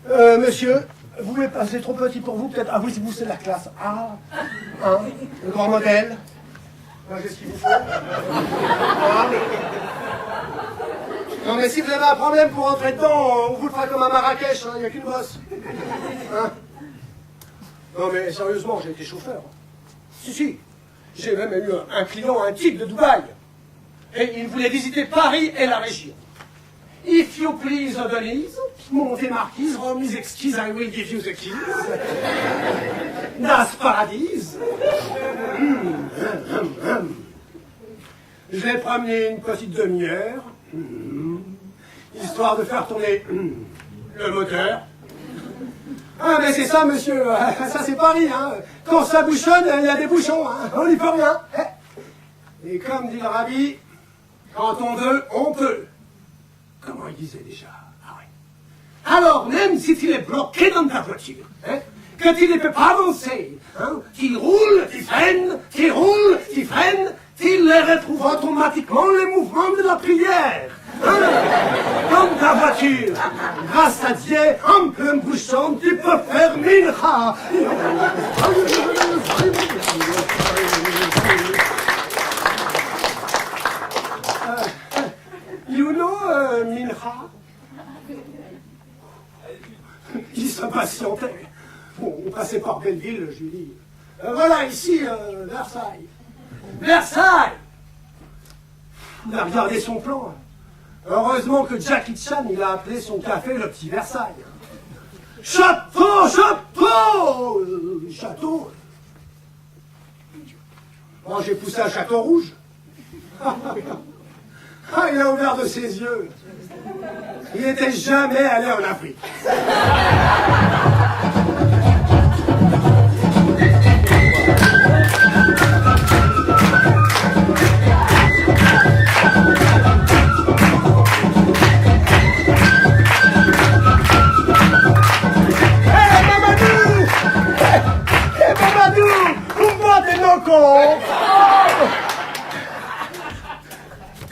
Monsieur, vous pouvez passer trop petit pour vous, peut-être. Ah oui, vous, c'est la classe A. Hein, le grand modèle. Qu'est-ce qu'il vous faut? Ah. Non, mais si vous avez un problème pour rentrer dedans, on vous le fera comme à Marrakech, il n'y a qu'une bosse. Hein? Non, mais sérieusement, j'ai été chauffeur. Si. J'ai même eu un client, un type de Dubaï. Et il voulait visiter Paris et la région. If you please, Denise, montez marquise, remise exquise, I will give you the keys. Das Paradis. Je l'ai promené une petite demi-heure, histoire de faire tourner le moteur. Ah, mais c'est ça, monsieur, ça c'est Paris, hein. Quand ça bouchonne, il y a des bouchons, hein. On n'y peut rien. Et comme dit le rabbi, quand on veut, on peut. Comment il disait déjà? Ah oui. Alors, même si tu es bloqué dans ta voiture, hein, que tu ne peux pas avancer, hein, tu roules, tu freines, tu roules, tu freines, tu les retrouves automatiquement les mouvements de la prière. Hein, dans ta voiture, grâce à Dieu, en plein bouchon, tu peux faire mincha. You know, mincha? Il s'impatientait. Bon, on passait par Belleville, je lui dis. Voilà, ici, Versailles. Versailles! Il a regardé son plan. Heureusement que Jackie Chan, il a appelé son café le petit Versailles. Chapeau! Château! Moi, j'ai poussé un château rouge. Ah, il a ouvert de ses yeux. Il n'était jamais allé en Afrique.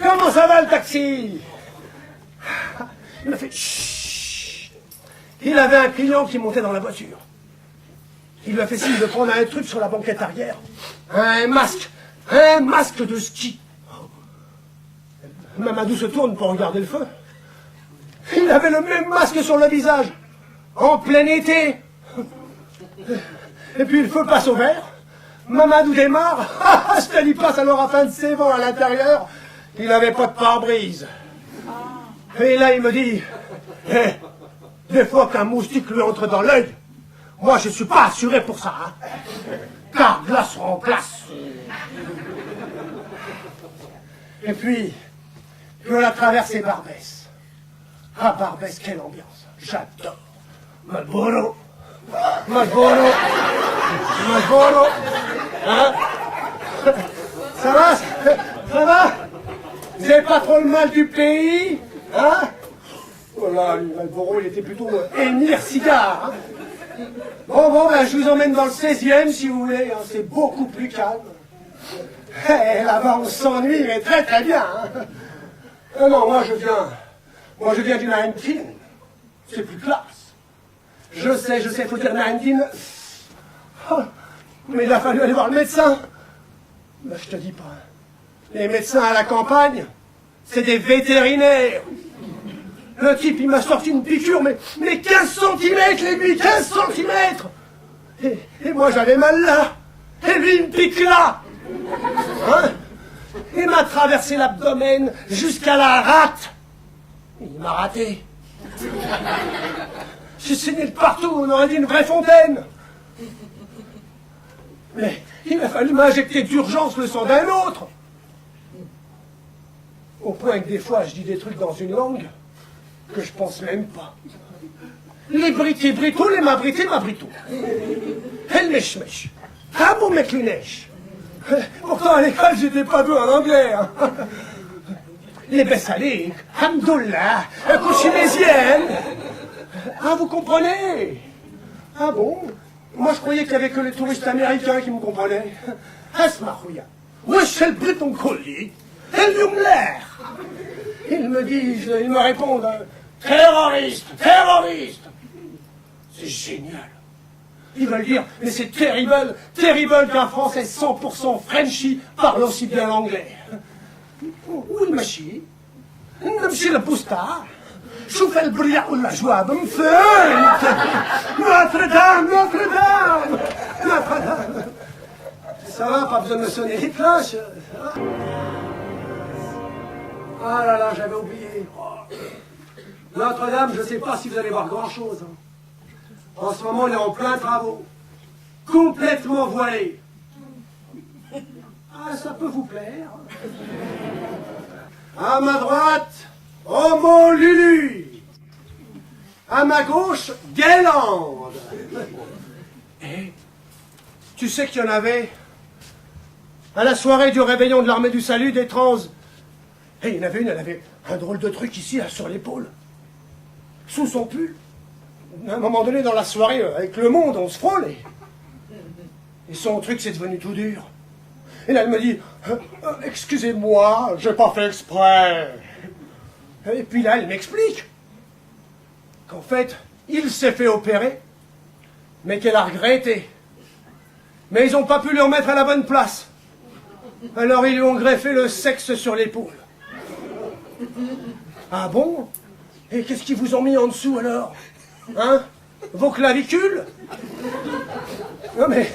Comment ça va le taxi? Il m'a fait chut. Il avait un client qui montait dans la voiture. Il lui a fait signe de prendre un truc sur la banquette arrière. Un masque de ski. Mamadou se tourne pour regarder le feu. Il avait le même masque sur le visage. En plein été. Et puis le feu passe au vert. Mamadou démarre. Je lui passe alors à fin de ses vents à l'intérieur. Il n'avait pas de pare-brise. Et là, il me dit, des fois qu'un moustique lui entre dans l'œil, moi, je ne suis pas assuré pour ça. Hein. Car glace remplace. Et puis on a traversé Barbès. Ah, Barbès, quelle ambiance. J'adore. Marlboro. Hein? Ça va? Vous n'avez pas trop le mal du pays? Hein? Voilà, Marlboro, il était plutôt émir cigare. Hein? Bon, ben, je vous emmène dans le 16e, si vous voulez. Hein. C'est beaucoup plus calme. Là-bas, on s'ennuie, mais très très bien. Hein. Non, moi, je viens du 19. C'est plus classe. Je sais, faut dire 19. Oh, mais il a fallu aller voir le médecin. Ben, je te dis pas. Les médecins à la campagne, c'est des vétérinaires. Le type, il m'a sorti une piqûre, mais 15 centimètres, lui, 15 centimètres. Et moi, j'avais mal là. Et lui, il me pique là. Hein? Il m'a traversé l'abdomen jusqu'à la rate. Il m'a raté. J'ai saigné de partout, on aurait dit une vraie fontaine. Mais il a fallu m'injecter d'urgence le sang d'un autre. Au point que des fois, je dis des trucs dans une langue que je pense même pas. Les brités brito, les mabrités mabrito. El mèche-mèche. Ah bon, mec, les neiges. Pourtant, à l'école, j'étais pas doué en anglais. Hein. Les Bessalik, Hamdoullah, Kouchimésienne. Ah, vous comprenez? Ah bon? Moi, je croyais qu'il n'y avait que les touristes américains qui me comprenaient. Asmahouya. Wesh el breton colli. El Yumler. Ils me disent, ils me répondent, terroriste, terroriste. C'est génial. Ils veulent dire, mais c'est terrible, terrible qu'un Français 100% Frenchy parle aussi bien l'anglais. والمشي نمشي للبوسطة شوف البريق والعجوة بمفلت نوتردام نوتردام نوتردام. Ça va, pas besoin de me sonner les cloches. Ah là là, j'avais oublié. Notre-Dame, je ne sais pas si vous allez voir grand-chose. En ce moment, il est en plein travaux. Complètement voilé. Ah, ça peut vous plaire. À ma droite, Homo Lulu. À ma gauche, Guélande. Et tu sais qu'il y en avait à la soirée du réveillon de l'armée du salut des trans. Et il y en avait une, elle avait un drôle de truc ici, là, sur l'épaule. Sous son pull. À un moment donné, dans la soirée, avec le monde, on se frôle. Et son truc, c'est devenu tout dur. Et là, elle me dit, excusez-moi, j'ai pas fait exprès. Et puis là, elle m'explique qu'en fait, il s'est fait opérer, mais qu'elle a regretté. Mais ils n'ont pas pu le remettre à la bonne place. Alors ils lui ont greffé le sexe sur l'épaule. Ah bon? Et qu'est-ce qu'ils vous ont mis en dessous alors? Hein? Vos clavicules? Non mais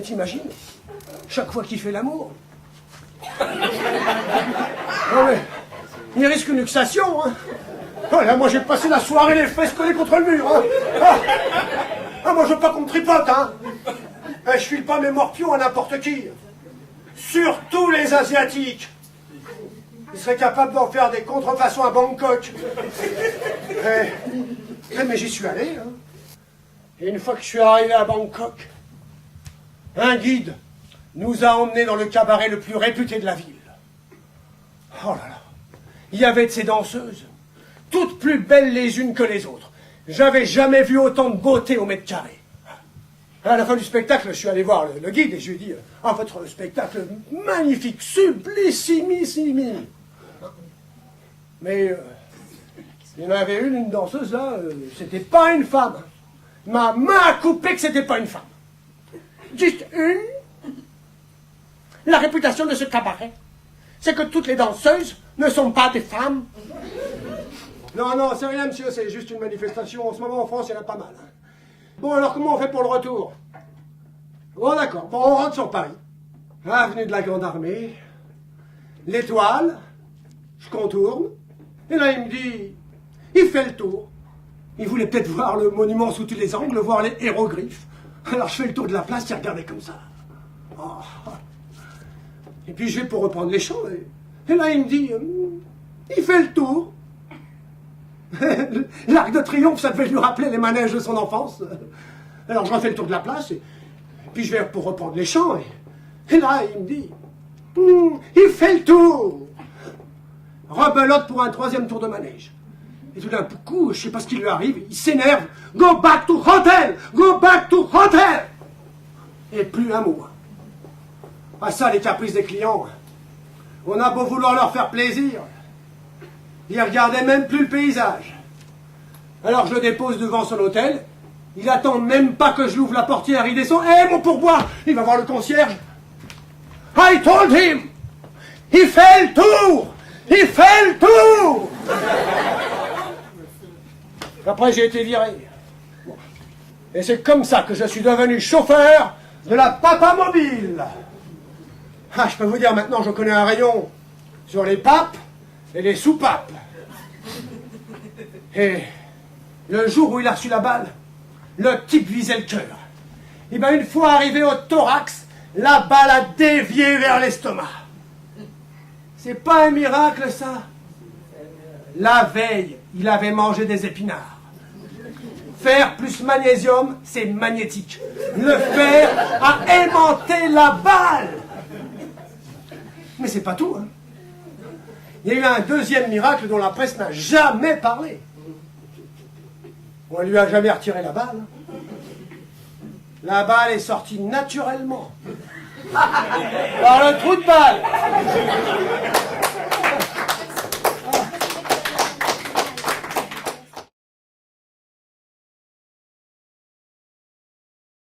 t'imagines? Chaque fois qu'il fait l'amour. Non mais, il risque une luxation, hein. Oh là, moi j'ai passé la soirée les fesses collées contre le mur, hein. Ah, moi je veux pas qu'on me tripote, hein. Je file pas mes morpions à n'importe qui. Surtout les Asiatiques. Ils seraient capables d'en faire des contrefaçons à Bangkok. Mais j'y suis allé, hein. Et une fois que je suis arrivé à Bangkok, un guide nous a emmenés dans le cabaret le plus réputé de la ville. Oh là là, il y avait de ces danseuses, toutes plus belles les unes que les autres. J'avais jamais vu autant de beauté au mètre carré. À la fin du spectacle, je suis allé voir le guide et je lui ai dit « Ah, votre spectacle magnifique, sublissimissime !» Mais il y en avait une danseuse là, c'était pas une femme. Ma main a coupé que c'était pas une femme. Juste une. La réputation de ce cabaret, c'est que toutes les danseuses ne sont pas des femmes. Non, non, c'est rien, monsieur, c'est juste une manifestation. En ce moment, en France, il y en a pas mal. Bon, alors comment on fait pour le retour? Bon, d'accord. Bon, on rentre sur Paris. Avenue de la Grande Armée. L'Étoile. Je contourne. Et là, il me dit, il fait le tour. Il voulait peut-être voir le monument sous tous les angles, voir les hiéroglyphes. Alors je fais le tour de la place, il regardait comme ça. Oh. Et puis je vais pour reprendre les chants. Et là, il me dit, il fait le tour. L'Arc de Triomphe, ça devait lui rappeler les manèges de son enfance. Alors je refais le tour de la place, et puis je vais pour reprendre les chants. Et là, il me dit, il fait le tour. Rebelote pour un troisième tour de manège. Et tout d'un coup, je sais pas ce qui lui arrive, il s'énerve. Go back to hotel! Go back to hotel! Et plus un mot. Ah ça, les caprices des clients. On a beau vouloir leur faire plaisir. Il regardait même plus le paysage. Alors je le dépose devant son hôtel. Il attend même pas que je l'ouvre la portière. Il descend. Mon pourboire! Il va voir le concierge. I told him! Il fait le tour! Il fait le tour! Après, j'ai été viré. Et c'est comme ça que je suis devenu chauffeur de la Papa Mobile. Ah, je peux vous dire, maintenant, je connais un rayon sur les papes et les soupapes. Et le jour où il a reçu la balle, le type visait le cœur. Et bien, une fois arrivé au thorax, la balle a dévié vers l'estomac. C'est pas un miracle, ça? La veille, il avait mangé des épinards. Fer plus magnésium, c'est magnétique. Le fer a aimanté la balle. Mais c'est pas tout, hein. Il y a eu un deuxième miracle dont la presse n'a jamais parlé. On lui a jamais retiré la balle. La balle est sortie naturellement. Par le trou de balle.